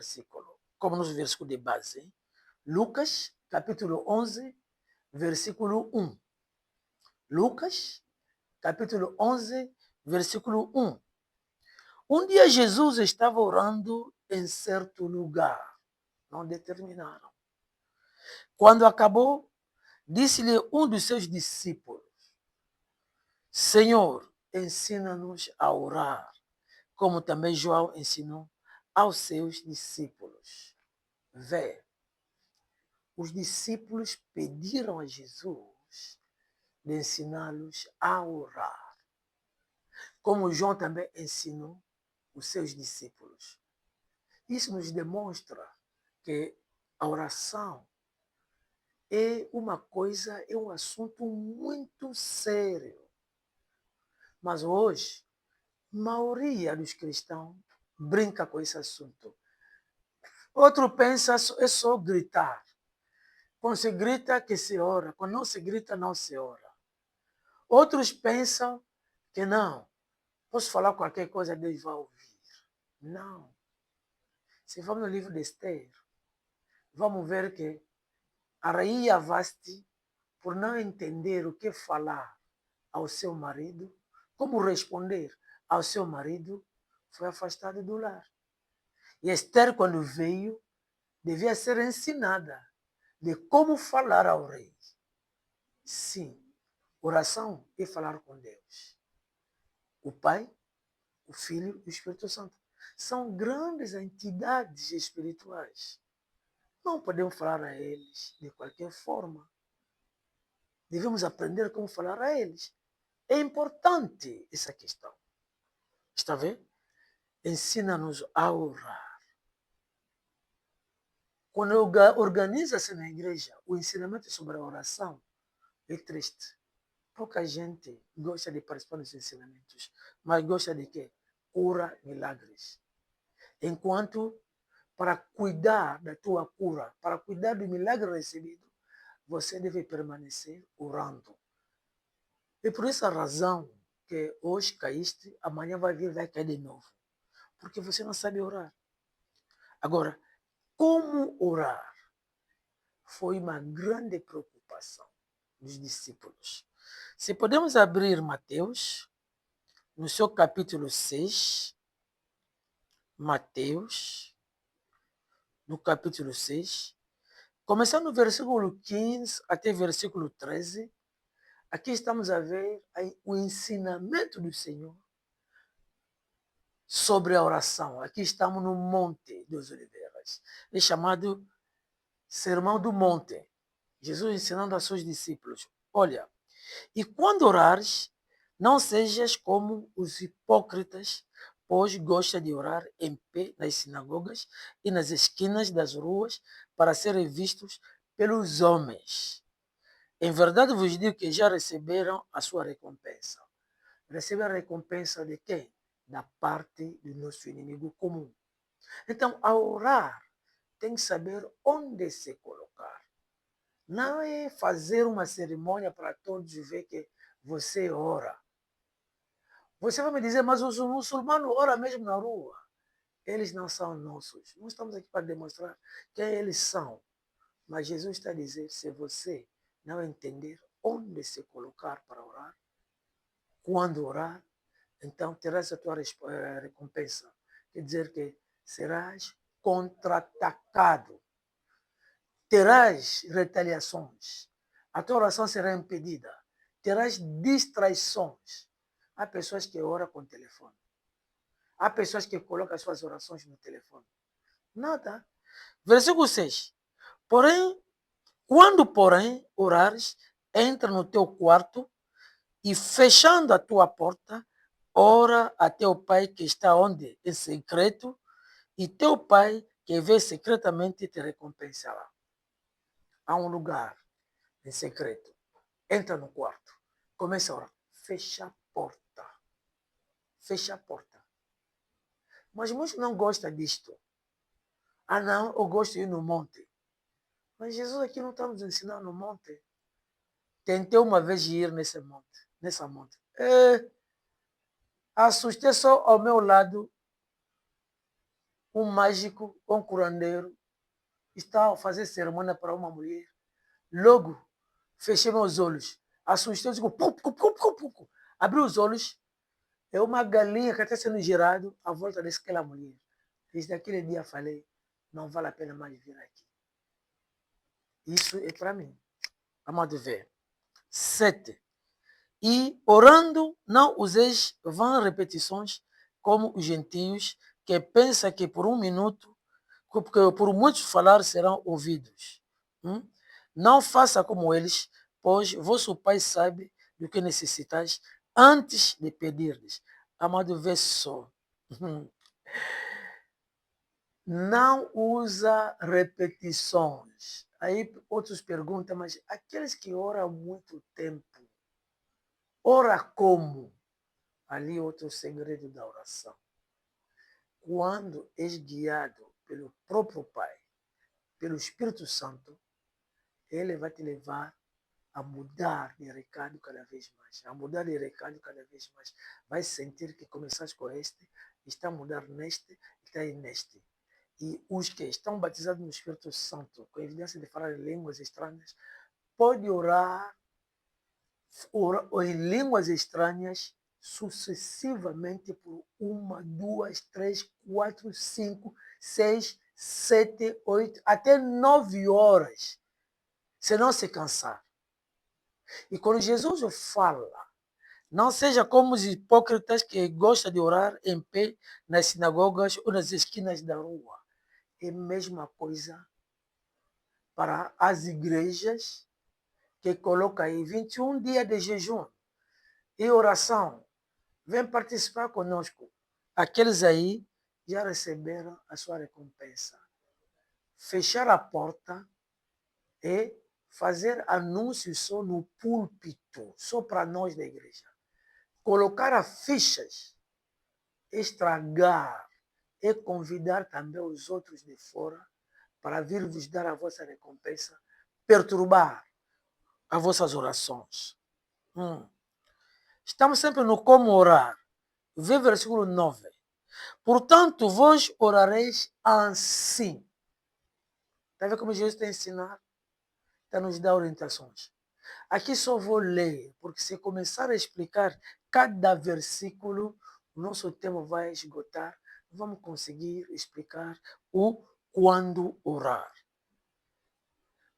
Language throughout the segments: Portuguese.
versículo, como nos versículos de base. Lucas, capítulo 11, versículo 1. Lucas, capítulo 11, versículo 1. Um dia Jesus estava orando em certo lugar, não determinaram. Quando acabou, disse-lhe um dos seus discípulos: Senhor, ensina-nos a orar, como também João ensinou aos seus discípulos. Vê, os discípulos pediram a Jesus de ensiná-los a orar, como João também ensinou os seus discípulos. Isso nos demonstra que a oração é uma coisa, é um assunto muito sério. Mas hoje, a maioria dos cristãos brinca com esse assunto. Outro pensa é só gritar. Quando se grita, que se ora. Quando não se grita, não se ora. Outros pensam que não. Posso falar qualquer coisa, Deus vai ouvir. Não. Se vamos no livro de Esther, vamos ver que a rainha Vasti, por não entender o que falar ao seu marido, como responder ao seu marido, foi afastada do lar. E Esther, quando veio, devia ser ensinada de como falar ao rei. Sim, oração é falar com Deus. O Pai, o Filho e o Espírito Santo são grandes entidades espirituais. Não podemos falar a eles de qualquer forma. Devemos aprender como falar a eles. É importante essa questão. Está vendo? Ensina-nos a orar. Quando organiza-se na igreja o ensinamento sobre a oração, é triste. Pouca gente gosta de participar dos ensinamentos, mas gosta de quê? Cura, milagres. Enquanto, para cuidar da tua cura, para cuidar do milagre recebido, você deve permanecer orando. E por essa razão que hoje caíste, amanhã vai vir, vai cair de novo. Porque você não sabe orar. Agora, como orar? Foi uma grande preocupação dos discípulos. Se podemos abrir Mateus, no seu capítulo 6, Mateus, no capítulo 6, começando no versículo 15 até versículo 13, aqui estamos a ver o ensinamento do Senhor sobre a oração. Aqui estamos no Monte dos Oliveiras. É chamado Sermão do Monte. Jesus ensinando aos seus discípulos: olha, e quando orares, não sejas como os hipócritas, pois gosta de orar em pé nas sinagogas e nas esquinas das ruas para serem vistos pelos homens. Em verdade vos digo que já receberam a sua recompensa. Recebe a recompensa de quem? Da parte do nosso inimigo comum. Então, ao orar, tem que saber onde se colocar. Não é fazer uma cerimônia para todos ver que você ora. Você vai me dizer, mas os muçulmanos oram mesmo na rua. Eles não são nossos. Nós estamos aqui para demonstrar quem eles são. Mas Jesus está a dizer, se você não entender onde se colocar para orar, quando orar, então terás a tua recompensa. Quer dizer que serás contra-atacado. Terás retaliações. A tua oração será impedida. Terás distraições. Há pessoas que oram com o telefone. Há pessoas que colocam as suas orações no telefone. Nada. Versículo 6. Porém, orares, entra no teu quarto e fechando a tua porta, ora a teu pai que está onde? Em secreto, e teu pai que vê secretamente te recompensará. Há um lugar em secreto. Entra no quarto. Começa a orar. Fecha a porta. Fecha a porta. Mas muitos não gostam disto. Ah, não, eu gosto de ir no monte. Mas Jesus aqui não está nos ensinando no monte. Tentei uma vez ir nessa monte. Assustei só ao meu lado um mágico, um curandeiro, está a fazer cerimônia para uma mulher. Logo, fechei meus olhos. Assustei, digo, abri os olhos. É uma galinha que está sendo girado à volta daquela mulher. Desde aquele dia falei, não vale a pena mais vir aqui. Isso é para mim. Vamos ver. 7. E orando, não useis vãs repetições como os gentios, que pensam que por um minuto, porque por muitos falar serão ouvidos. Não faça como eles, pois vosso Pai sabe do que necessitais antes de pedir-lhes. Amado, vê só. Não usa repetições. Aí outros perguntam, mas aqueles que oram há muito tempo, ora como? Ali outro segredo da oração. Quando és guiado pelo próprio Pai, pelo Espírito Santo, ele vai te levar a mudar de recado cada vez mais, a mudar de recado cada vez mais. Vai sentir que começaste com este, está a mudar neste, está aí neste. E os que estão batizados no Espírito Santo, com evidência de falar em línguas estranhas, pode orar em línguas estranhas sucessivamente por 1, 2, 3, 4, 5, 6, 7, 8, até 9 horas, se não se cansar. E quando Jesus fala, não seja como os hipócritas que gostam de orar em pé nas sinagogas ou nas esquinas da rua. É a mesma coisa para as igrejas que colocam aí 21 dias de jejum e oração. Vem participar conosco. Aqueles aí já receberam a sua recompensa. Fechar a porta e fazer anúncios só no púlpito, só para nós da igreja. Colocar as fichas, estragar e convidar também os outros de fora para vir vos dar a vossa recompensa, perturbar as vossas orações. Estamos sempre no como orar. Vê versículo 9. Portanto, vós orareis assim. Está vendo como Jesus está a ensinar? Está a nos dar orientações. Aqui só vou ler, porque se começar a explicar cada versículo, o nosso tempo vai esgotar. Vamos conseguir explicar o quando orar.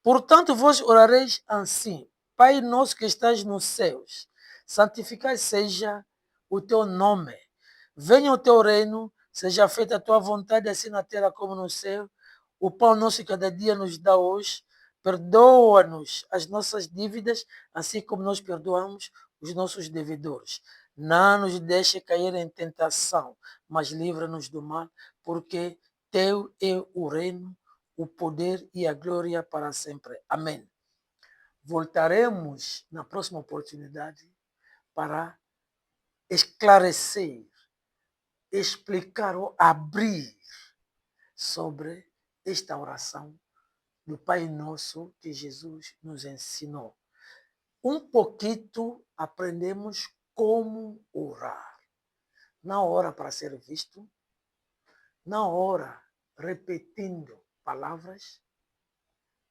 Portanto, vós orareis assim: Pai nosso que estás nos céus, santificado seja o teu nome. Venha o teu reino, seja feita a tua vontade, assim na terra como no céu. O pão nosso cada dia nos dá hoje. Perdoa-nos as nossas dívidas, assim como nós perdoamos os nossos devedores. Não nos deixe cair em tentação, mas livra-nos do mal, porque teu é o reino, o poder e a glória para sempre. Amém. Voltaremos na próxima oportunidade para esclarecer, explicar ou abrir sobre esta oração do Pai Nosso que Jesus nos ensinou. Um pouquinho aprendemos como orar. Na hora para ser visto, na hora repetindo palavras,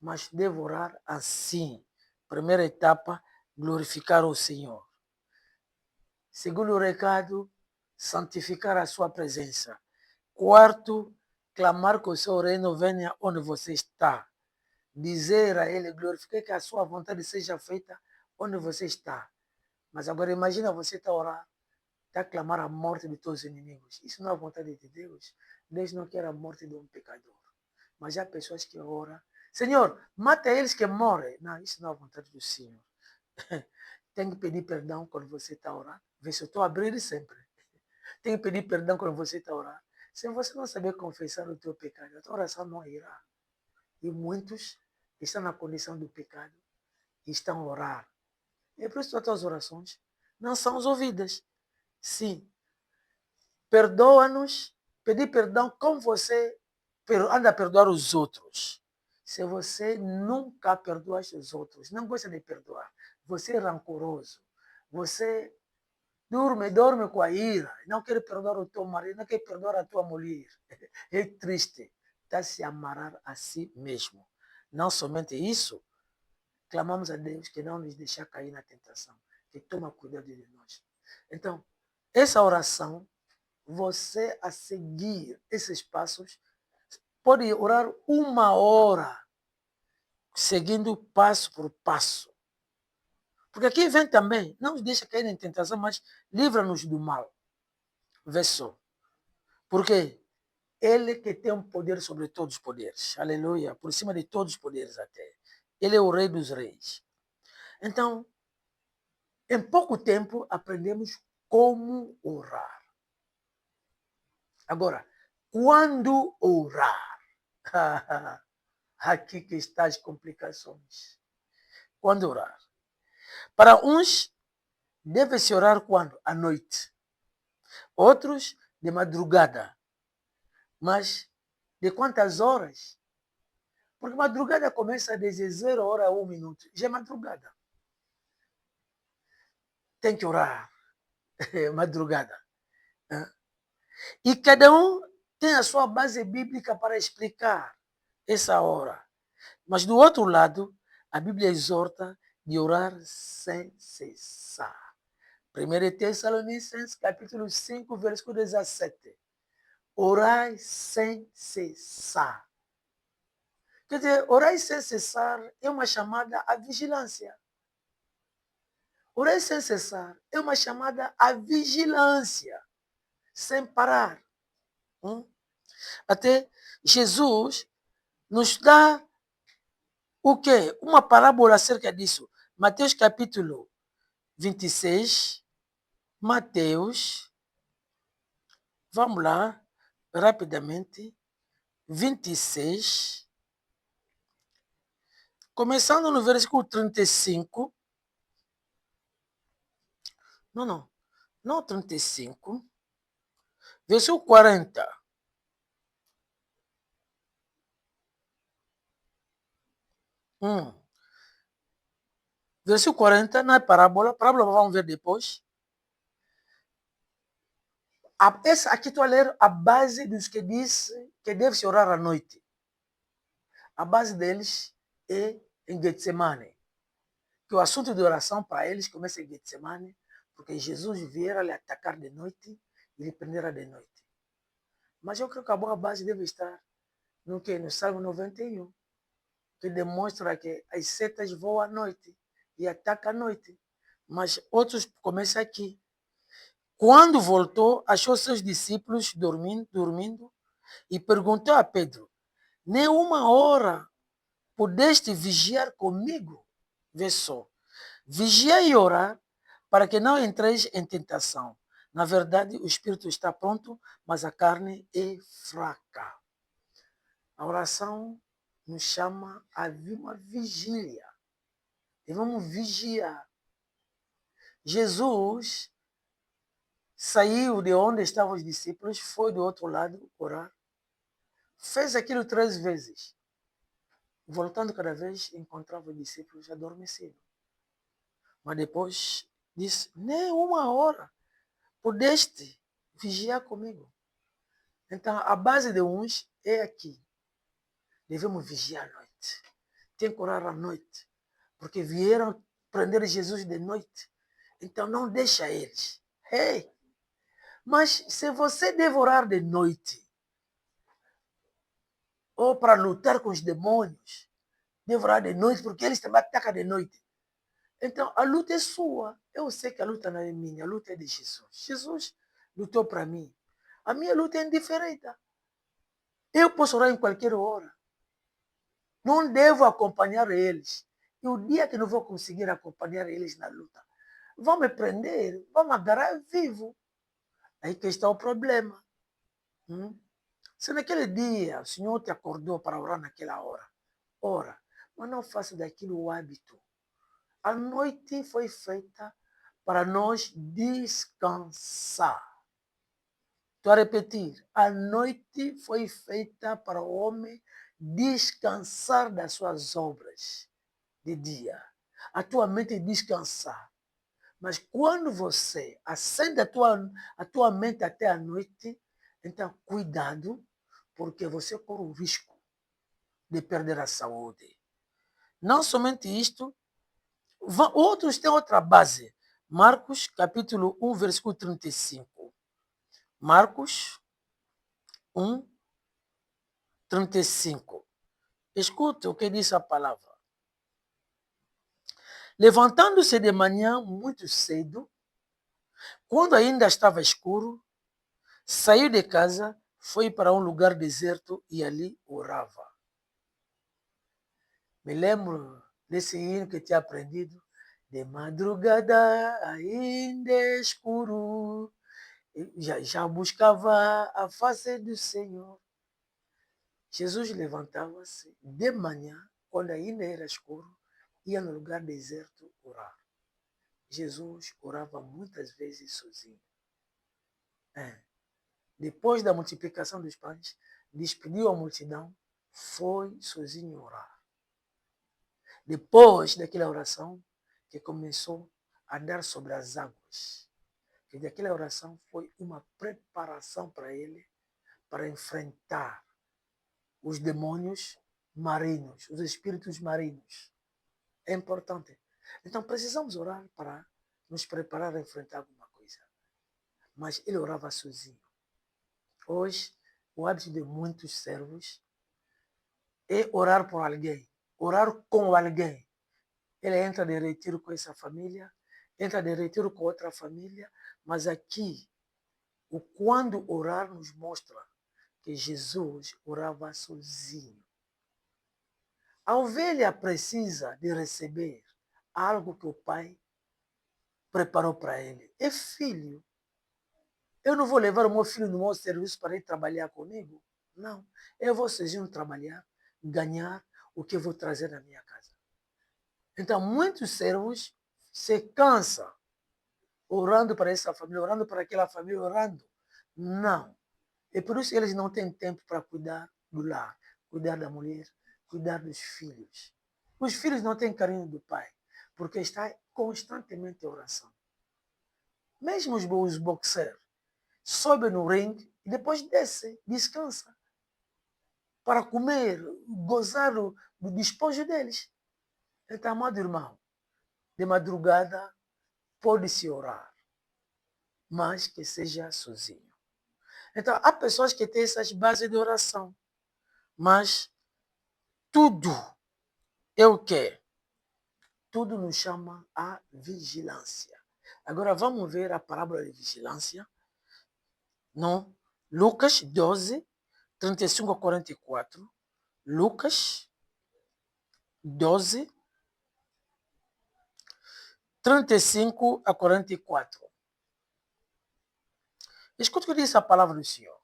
mas devo orar assim. Primeira etapa, glorificar o Senhor. Segundo recado, santificar a sua presença. Quarto, clamar que o seu reino venha onde você está. Dizer a ele, glorificar que a sua vontade seja feita onde você está. Mas agora imagina você está a orar, está a clamar a morte de todos os inimigos. Isso não é a vontade de Deus. Deus não quer a morte de um pecador. Mas há pessoas que oram, Senhor, mata eles que morrem. Não, isso não é a vontade do Senhor. Tem que pedir perdão quando você está orando. Vê se eu estou abrindo sempre. Tem que pedir perdão quando você está orando. Se você não saber confessar o teu pecado, a tua oração não irá. E muitos estão na condição do pecado e estão a orar. E por isso as tuas orações não são ouvidas. Sim. Perdoa-nos, pedir perdão como você anda a perdoar os outros. Se você nunca perdoa os outros, não gosta de perdoar, você é rancoroso, você dorme com a ira, não quer perdoar o teu marido, não quer perdoar a tua mulher. É triste. Está a se amarrar a si mesmo. Não somente isso, clamamos a Deus que não nos deixe cair na tentação, que toma cuidado de nós. Então, essa oração, você a seguir esses passos, pode orar 1 hora, seguindo passo por passo. Porque aqui vem também, não nos deixa cair em tentação, mas livra-nos do mal. Vê só. Porque ele que tem um poder sobre todos os poderes. Aleluia. Por cima de todos os poderes até. Ele é o rei dos reis. Então, em pouco tempo, aprendemos como orar. Agora, quando orar? Aqui que estão as complicações. Quando orar? Para uns, deve-se orar quando? À noite. Outros, de madrugada. Mas, de quantas horas? Porque madrugada começa desde 0 hora a 1 minuto. Já é madrugada. Tem que orar. Madrugada. E cada um tem a sua base bíblica para explicar essa hora. Mas do outro lado, a Bíblia exorta de orar sem cessar. 1 Tessalonicenses, capítulo 5, versículo 17. Orai sem cessar. Quer dizer, orar sem cessar é uma chamada à vigilância. Orar sem cessar é uma chamada à vigilância, sem parar. Até Jesus nos dá o quê? Uma parábola acerca disso. Mateus capítulo 26. Mateus, vamos lá, rapidamente. 26. Começando no versículo 35. Não 35. Versículo 40. Versículo 40, na parábola vamos ver depois. Aqui estou a ler a base dos que diz que deve-se orar à noite. A base deles é em Getsemane. Que o assunto de oração para eles começa em Getsemane, porque Jesus viera lhe atacar de noite e lhe prendera de noite. Mas eu creio que a boa base deve estar no que? No Salmo 91, que demonstra que as setas voam à noite e atacam à noite. Mas outros começam aqui. Quando voltou, achou seus discípulos dormindo e perguntou a Pedro: nem 1 hora pudeste vigiar comigo? Vê só. Vigiar e orar para que não entreis em tentação. Na verdade, o espírito está pronto, mas a carne é fraca. A oração nos chama a uma vigília. Devemos vigiar. Jesus saiu de onde estavam os discípulos, foi do outro lado orar. Fez aquilo 3 vezes. Voltando cada vez, encontrava os discípulos adormecidos. Mas depois disse: nem 1 hora pudeste vigiar comigo. Então, a base de uns é aqui. Devemos vigiar à noite. Tem que orar à noite. Porque vieram prender Jesus de noite. Então, não deixa eles. Hey! Mas se você devorar de noite, ou para lutar com os demônios, devorar de noite, porque eles também atacam de noite. Então, a luta é sua. Eu sei que a luta não é minha, a luta é de Jesus. Jesus lutou para mim. A minha luta é indiferente. Eu posso orar em qualquer hora. Não devo acompanhar eles. E o dia que não vou conseguir acompanhar eles na luta, vão me prender, vão me agarrar vivo. Aí que está o problema. Se naquele dia o Senhor te acordou para orar naquela hora, ora, mas não faça daquilo o hábito. A noite foi feita para nós descansar. Estou a repetir, a noite foi feita para o homem descansar das suas obras de dia. A tua mente descansar. Mas quando você acende a tua mente até a noite, então cuidado, porque você corre o risco de perder a saúde. Não somente isto, outros têm outra base. Marcos, capítulo 1, versículo 35. Marcos 1, 35. Escute o que diz a palavra. Levantando-se de manhã muito cedo, quando ainda estava escuro, saiu de casa, foi para um lugar deserto e ali orava. Me lembro desse hino que tinha aprendido. De madrugada ainda escuro, já buscava a face do Senhor. Jesus levantava-se de manhã, quando ainda era escuro, ia no lugar deserto orar. Jesus orava muitas vezes sozinho. Depois da multiplicação dos pães, despediu a multidão, foi sozinho orar. Depois daquela oração, que começou a andar sobre as águas, que daquela oração foi uma preparação para ele, para enfrentar os demônios marinhos, os espíritos marinhos. É importante. Então precisamos orar para nos preparar a enfrentar alguma coisa. Mas ele orava sozinho. Hoje, o hábito de muitos servos é orar por alguém, orar com alguém. Ele entra de retiro com essa família, entra de retiro com outra família, mas aqui, o quando orar nos mostra que Jesus orava sozinho. A ovelha precisa de receber algo que o pai preparou para ele. É filho. Eu não vou levar o meu filho no meu serviço para ir trabalhar comigo. Não. Eu vou sozinho trabalhar, ganhar o que eu vou trazer na minha casa. Então, muitos servos se cansam orando para essa família, orando para aquela família, orando. Não. É por isso que eles não têm tempo para cuidar do lar, cuidar da mulher, cuidar dos filhos. Os filhos não têm carinho do pai, porque está constantemente em oração. Mesmo os boxers sobem no ringue e depois descem, descansam, para comer, gozar do despojo deles. Então, amado irmão, de madrugada pode-se orar, mas que seja sozinho. Então, há pessoas que têm essas bases de oração, mas tudo é o quê? Tudo nos chama a vigilância. Agora vamos ver a parábola de vigilância no Lucas 12, 35 a 44. Lucas 12, 35 a 44. Escuta o que diz a palavra do Senhor.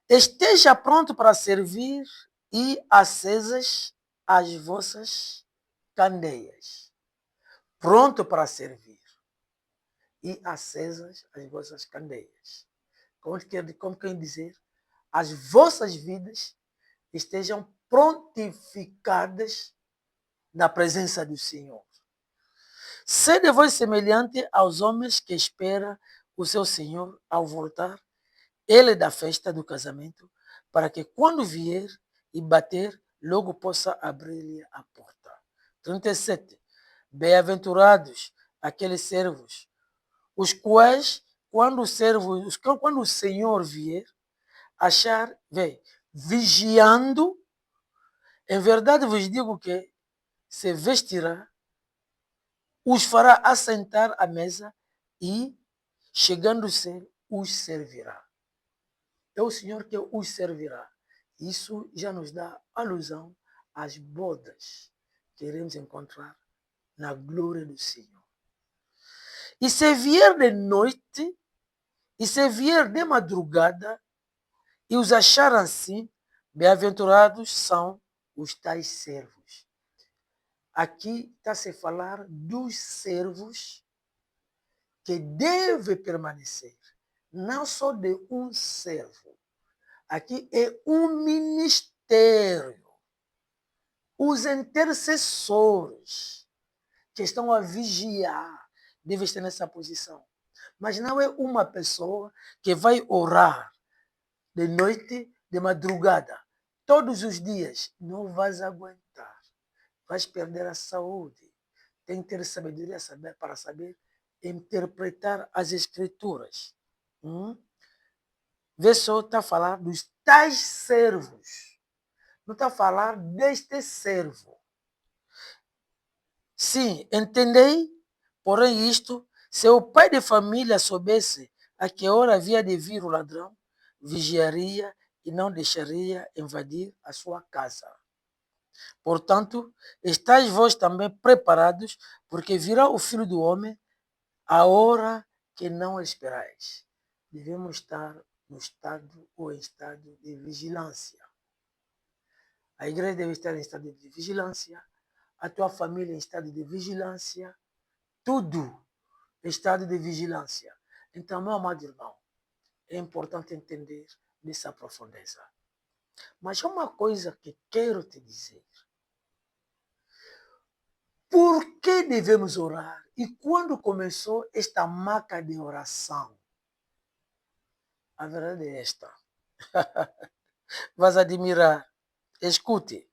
Esteja pronto para servir e acesas as vossas candeias. Pronto para servir e acesas as vossas candeias. Como quer dizer? As vossas vidas estejam prontificadas na presença do Senhor. Sede vós semelhante aos homens que esperam o seu Senhor ao voltar, ele da festa do casamento, para que quando vier e bater, logo possa abrir-lhe a porta. 37. Bem-aventurados aqueles servos, os quais, quando o Senhor vier, achar, vigiando, em verdade vos digo que se vestirá, os fará assentar à mesa e, chegando-se, os servirá. É o Senhor que os servirá. Isso já nos dá alusão às bodas que iremos encontrar na glória do Senhor. E se vier de noite, e se vier de madrugada, e os achar assim, bem-aventurados são os tais servos. Aqui está se falar dos servos que devem permanecer, não só de um servo. Aqui é um ministério. Os intercessores que estão a vigiar, deve estar nessa posição. Mas não é uma pessoa que vai orar de noite, de madrugada, todos os dias. Não vais aguentar. Vais perder a saúde. Tem que ter sabedoria para saber interpretar as escrituras. Vê só, está a falar dos tais servos. Não está a falar deste servo. Sim, entendei, porém isto, se o pai de família soubesse a que hora havia de vir o ladrão, vigiaria e não deixaria invadir a sua casa. Portanto, estáis vós também preparados, porque virá o Filho do Homem a hora que não esperais. Devemos estar no estado ou em estado de vigilância. A igreja deve estar em estado de vigilância, a tua família em estado de vigilância, tudo em estado de vigilância. Então, meu amado irmão, é importante entender dessa profundeza. Mas uma coisa que quero te dizer. Por que devemos orar? E quando começou esta marca de oração? A verdade é esta. Vas admirar. Escute.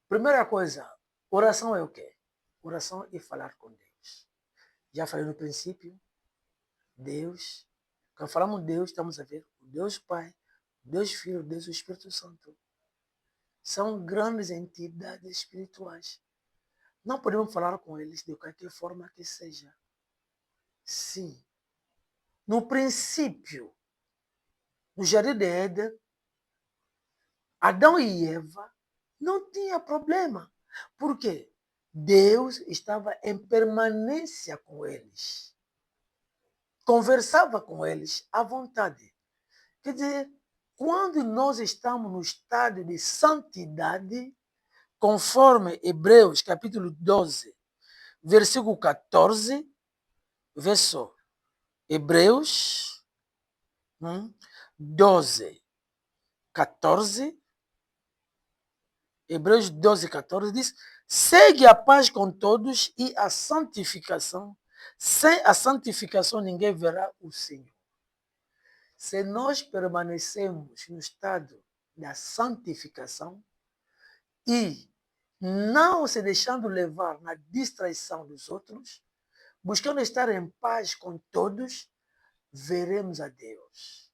Primeira coisa, oração é o quê? Oração é falar com Deus. Já falei no princípio, Deus. Quando falamos de Deus, estamos a ver o Deus Pai, o Deus Filho, o Deus Espírito Santo. São grandes entidades espirituais. Não podemos falar com eles de qualquer forma que seja. Sim. No princípio, no Jardim de Éden, Adão e Eva não tinha problema. Por quê? Deus estava em permanência com eles. Conversava com eles à vontade. Quer dizer, quando nós estamos no estado de santidade, conforme Hebreus capítulo 12, versículo 14, vê só, Hebreus 12, 14, Hebreus 12, 14 diz: segue a paz com todos e a santificação. Sem a santificação ninguém verá o Senhor. Se nós permanecemos no estado da santificação e não se deixando levar na distraição dos outros, buscando estar em paz com todos, veremos a Deus.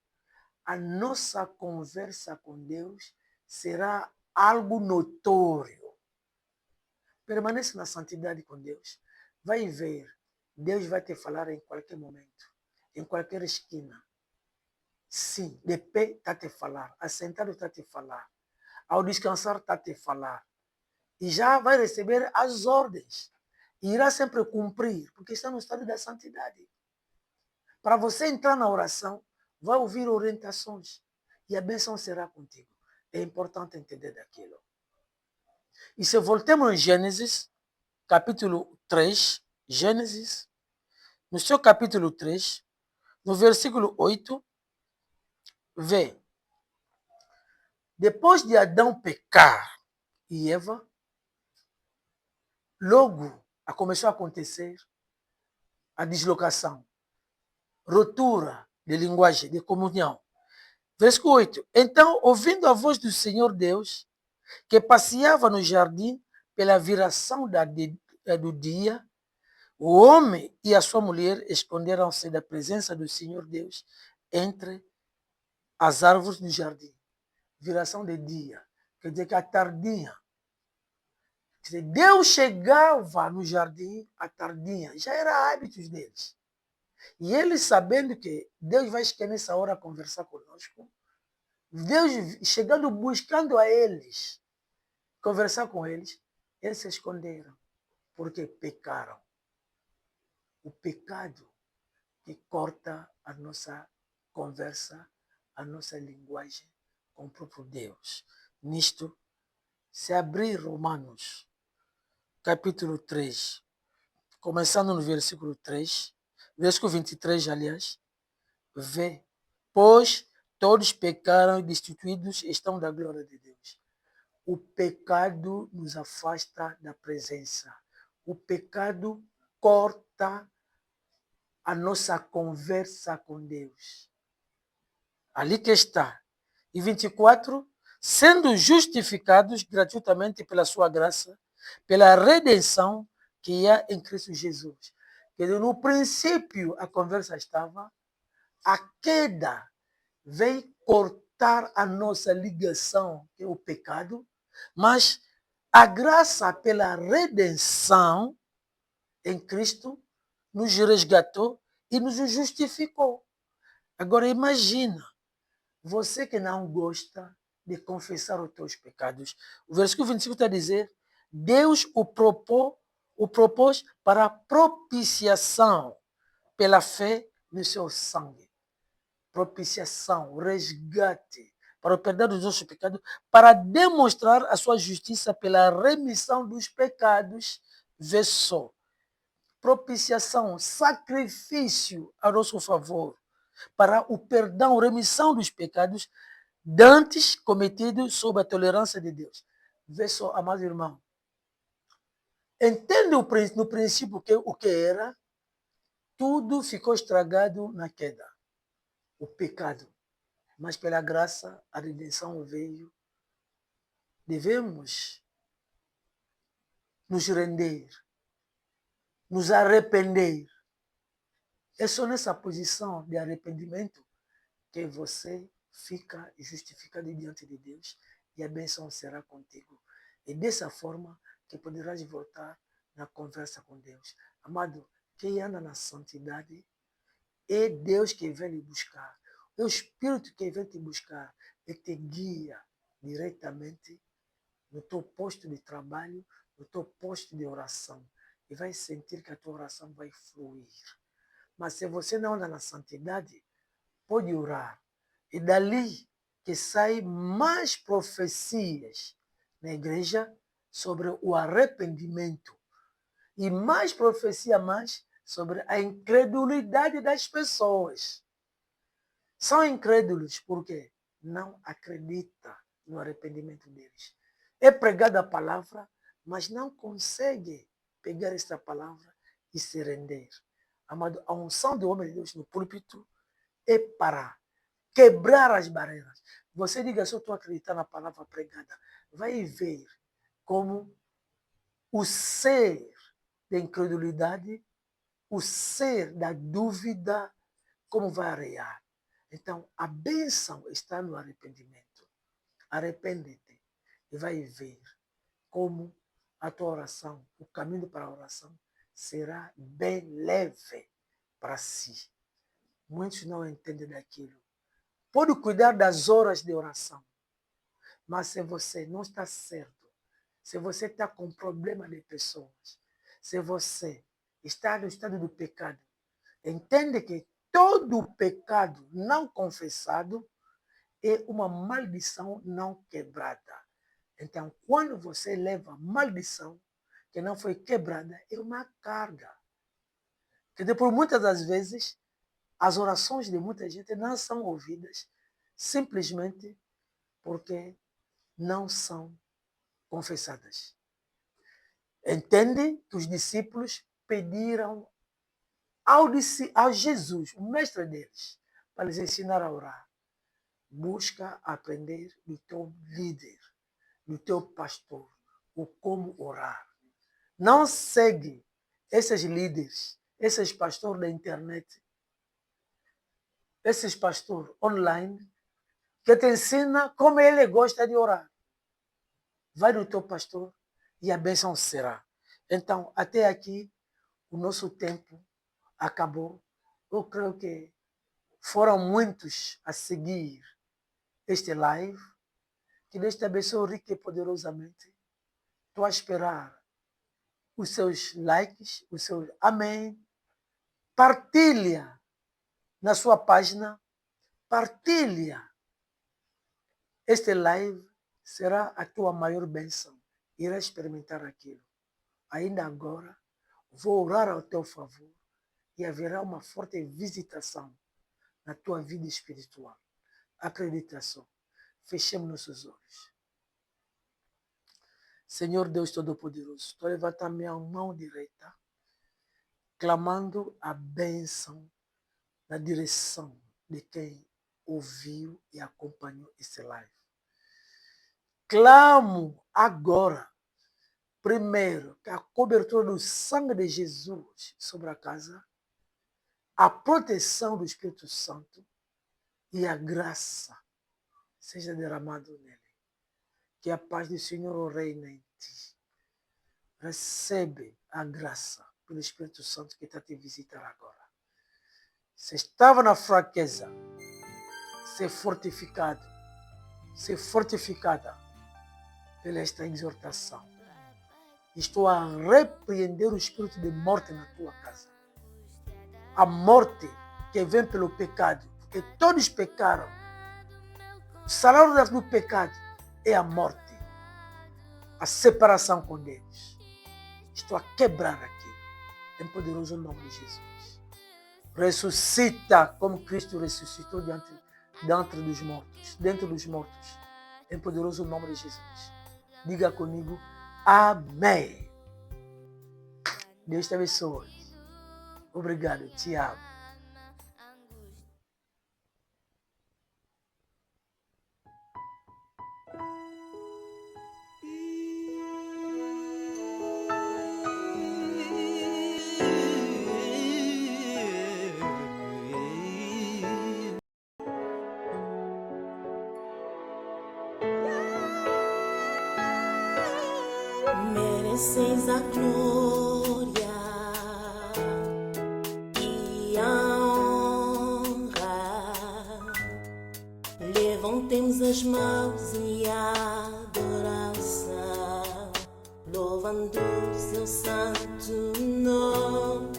A nossa conversa com Deus será algo notório. Permaneça na santidade com Deus. Vai ver. Deus vai te falar em qualquer momento, em qualquer esquina. Sim, de pé está a te falar, assentado está a te falar, ao descansar está a te falar. E já vai receber as ordens. E irá sempre cumprir, porque está no estado da santidade. Para você entrar na oração, vai ouvir orientações. E a bênção será contigo. É importante entender daquilo. E se voltemos em Gênesis, capítulo 3, Gênesis, no seu capítulo 3, no versículo 8, vê. Depois de Adão pecar e Eva, logo começou a acontecer a deslocação, ruptura de linguagem, de comunhão. Versículo 8. Então, ouvindo a voz do Senhor Deus, que passeava no jardim pela viração do dia, o homem e a sua mulher esconderam-se da presença do Senhor Deus entre as árvores do jardim. Viração de dia, quer dizer que a tardinha. Quer dizer, Deus chegava no jardim à tardinha, já era hábitos deles. E eles sabendo que Deus vai chegar nessa hora a conversar conosco, Deus chegando, buscando a eles, conversar com eles, eles se esconderam, porque pecaram. O pecado que corta a nossa conversa, a nossa linguagem com o próprio Deus. Nisto, se abrir Romanos, capítulo 3, começando no versículo 3, versículo 23, aliás, vê, pois todos pecaram e destituídos estão da glória de Deus. O pecado nos afasta da presença. O pecado corta a nossa conversa com Deus. Ali que está. E 24, sendo justificados gratuitamente pela sua graça, pela redenção que há em Cristo Jesus. Quer dizer, no princípio a conversa estava, a queda veio cortar a nossa ligação, que é o pecado, mas a graça pela redenção em Cristo nos resgatou e nos justificou. Agora imagina, você que não gosta de confessar os teus pecados. O versículo 25 está a dizer, Deus o propôs para propiciação pela fé no seu sangue. Propiciação, resgate, para o perdão dos nossos pecados, para demonstrar a sua justiça pela remissão dos pecados. Vê só. Propiciação, sacrifício a nosso favor, para o perdão, remissão dos pecados dantes cometidos sob a tolerância de Deus. Vê só, amado irmão. Entende no princípio o que era? Tudo ficou estragado na queda. O pecado. Mas pela graça, a redenção veio. Devemos nos render, nos arrepender. É só nessa posição de arrependimento que você fica justificado diante de Deus e a bênção será contigo. E dessa forma que poderás voltar na conversa com Deus. Amado, quem anda na santidade é Deus que vem lhe buscar. É o Espírito que vem te buscar e te guia diretamente no teu posto de trabalho, no teu posto de oração. E vai sentir que a tua oração vai fluir. Mas se você não anda na santidade, pode orar. E dali que saem mais profecias na igreja sobre o arrependimento. E mais profecia mais sobre a incredulidade das pessoas. São incrédulos porque não acreditam no arrependimento deles. É pregada a palavra, mas não consegue pegar esta palavra e se render. Amado, a unção do homem de Deus no púlpito é para quebrar as barreiras. Você diga, se eu estou acreditando na palavra pregada, vai ver como o ser da incredulidade, o ser da dúvida, como vai arear. Então, a bênção está no arrependimento. Arrepende-te e vai ver como a tua oração, o caminho para a oração, será bem leve para si. Muitos não entendem daquilo. Pode cuidar das horas de oração, mas se você não está certo, se você está com problema de pessoas, se você está no estado do pecado, entende que todo pecado não confessado é uma maldição não quebrada. Então, quando você leva maldição que não foi quebrada, é uma carga. Que depois, muitas das vezes, as orações de muita gente não são ouvidas simplesmente porque não são confessadas. Entende que os discípulos pediram ao Jesus, o mestre deles, para lhes ensinar a orar. Busca aprender do teu líder, do teu pastor, o como orar. Não segue esses líderes, esses pastores da internet, esses pastores online, que te ensina como ele gosta de orar. Vai no teu pastor e a bênção será. Então, até aqui, o nosso tempo acabou. Eu creio que foram muitos a seguir este live. Que Deus te abençoe rica e poderosamente. Estou a esperar os seus likes, os seus amém. Partilha na sua página. Partilha. Este live será a tua maior bênção. Irá experimentar aquilo. Ainda agora, vou orar ao teu favor e haverá uma forte visitação na tua vida espiritual. Acredita só. Fechemos nossos olhos. Senhor Deus Todo-Poderoso, estou levantando a minha mão direita clamando a bênção na direção de quem ouviu e acompanhou esse live. Clamo agora, primeiro, que a cobertura do sangue de Jesus sobre a casa, a proteção do Espírito Santo e a graça seja derramado nele. Que a paz do Senhor reine em ti. Recebe a graça pelo Espírito Santo que está te visitar agora. Se estava na fraqueza, ser fortificado, ser fortificada pela esta exortação. Estou a repreender o espírito de morte na tua casa. A morte que vem pelo pecado, porque todos pecaram. O salário do pecado é a morte, a separação com Deus. Estou a quebrar aquilo, em poderoso nome de Jesus. Ressuscita como Cristo ressuscitou dentro dos mortos, em poderoso nome de Jesus. Diga comigo, amém. Deus te abençoe. Obrigado, te amo. Mereces a glória e a honra. Levantemos as mãos em adoração, louvando seu santo nome.